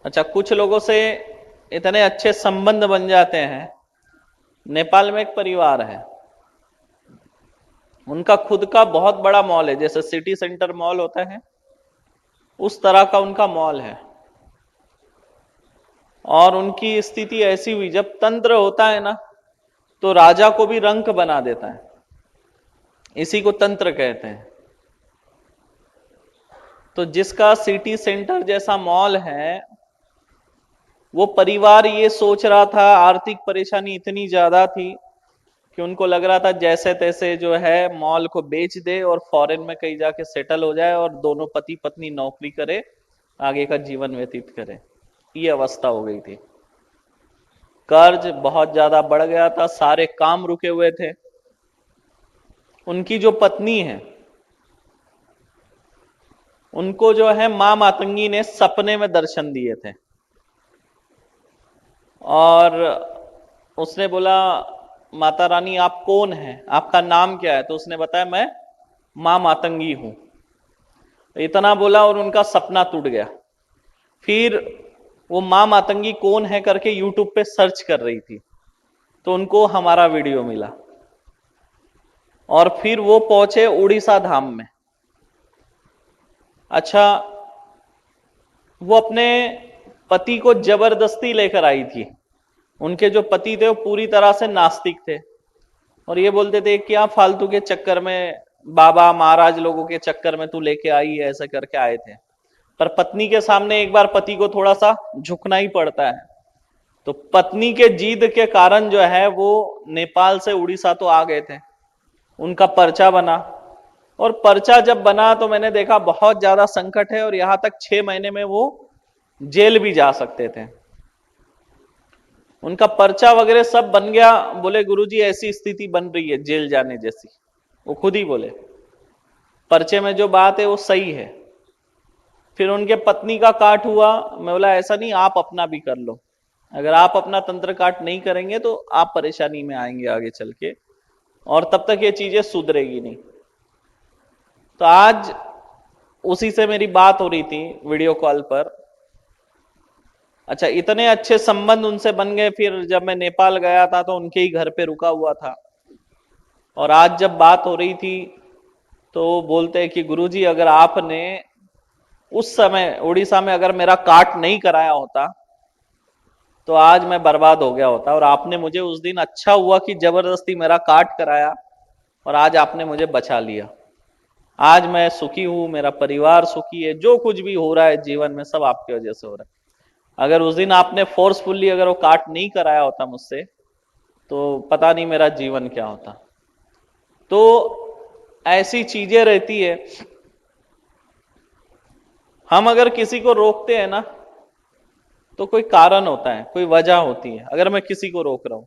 अच्छा, कुछ लोगों से इतने अच्छे संबंध बन जाते हैं। नेपाल में एक परिवार है, उनका खुद का बहुत बड़ा मॉल है, जैसे सिटी सेंटर मॉल होता है उस तरह का उनका मॉल है। और उनकी स्थिति ऐसी हुई, जब तंत्र होता है ना तो राजा को भी रंक बना देता है, इसी को तंत्र कहते हैं। तो जिसका सिटी सेंटर जैसा मॉल है, वो परिवार ये सोच रहा था, आर्थिक परेशानी इतनी ज्यादा थी कि उनको लग रहा था जैसे तैसे जो है मॉल को बेच दे और फॉरेन में कहीं जाके सेटल हो जाए और दोनों पति पत्नी नौकरी करे, आगे का जीवन व्यतीत करे। ये अवस्था हो गई थी। कर्ज बहुत ज्यादा बढ़ गया था, सारे काम रुके हुए थे। उनकी जो पत्नी है, उनको जो है मां मातंगी ने सपने में दर्शन दिए थे और उसने बोला, माता रानी आप कौन हैं, आपका नाम क्या है? तो उसने बताया मैं मां मातंगी हूं। इतना बोला और उनका सपना टूट गया। फिर वो मां मातंगी कौन है करके यूट्यूब पे सर्च कर रही थी, तो उनको हमारा वीडियो मिला और फिर वो पहुंचे उड़ीसा धाम में। अच्छा, वो अपने पति को जबरदस्ती लेकर आई थी। उनके जो पति थे वो पूरी तरह से नास्तिक थे और ये बोलते थे क्या फालतू के चक्कर में, बाबा महाराज लोगों के चक्कर में तू लेके आई है, ऐसा करके आए थे। पर पत्नी के सामने एक बार पति को थोड़ा सा झुकना ही पड़ता है। तो पत्नी के जिद के कारण जो है वो नेपाल से उड़ीसा तो आ गए थे। उनका पर्चा बना और पर्चा जब बना तो मैंने देखा बहुत ज्यादा संकट है और यहां तक 6 महीने में वो जेल भी जा सकते थे। उनका पर्चा वगैरह सब बन गया। बोले गुरुजी ऐसी स्थिति बन रही है जेल जाने जैसी। वो खुद ही बोले पर्चे में जो बात है वो सही है। फिर उनके पत्नी का काट हुआ। मैं बोला ऐसा नहीं, आप अपना भी कर लो। अगर आप अपना तंत्र काट नहीं करेंगे तो आप परेशानी में आएंगे आगे चल के, और तब तक ये चीजें सुधरेगी नहीं। तो आज उसी से मेरी बात हो रही थी वीडियो कॉल पर। अच्छा, इतने अच्छे संबंध उनसे बन गए। फिर जब मैं नेपाल गया था तो उनके ही घर पे रुका हुआ था और आज जब बात हो रही थी तो बोलते हैं कि गुरुजी अगर आपने उस समय उड़ीसा में अगर मेरा काट नहीं कराया होता तो आज मैं बर्बाद हो गया होता, और आपने मुझे उस दिन, अच्छा हुआ कि जबरदस्ती मेरा काट कराया और आज आपने मुझे बचा लिया। आज मैं सुखी हूं, मेरा परिवार सुखी है, जो कुछ भी हो रहा है जीवन में सब आपकी वजह से हो रहा है। अगर उस दिन आपने फोर्सफुल्ली अगर वो काट नहीं कराया होता मुझसे तो पता नहीं मेरा जीवन क्या होता। तो ऐसी चीजें रहती है। हम अगर किसी को रोकते हैं ना तो कोई कारण होता है, कोई वजह होती है। अगर मैं किसी को रोक रहा हूं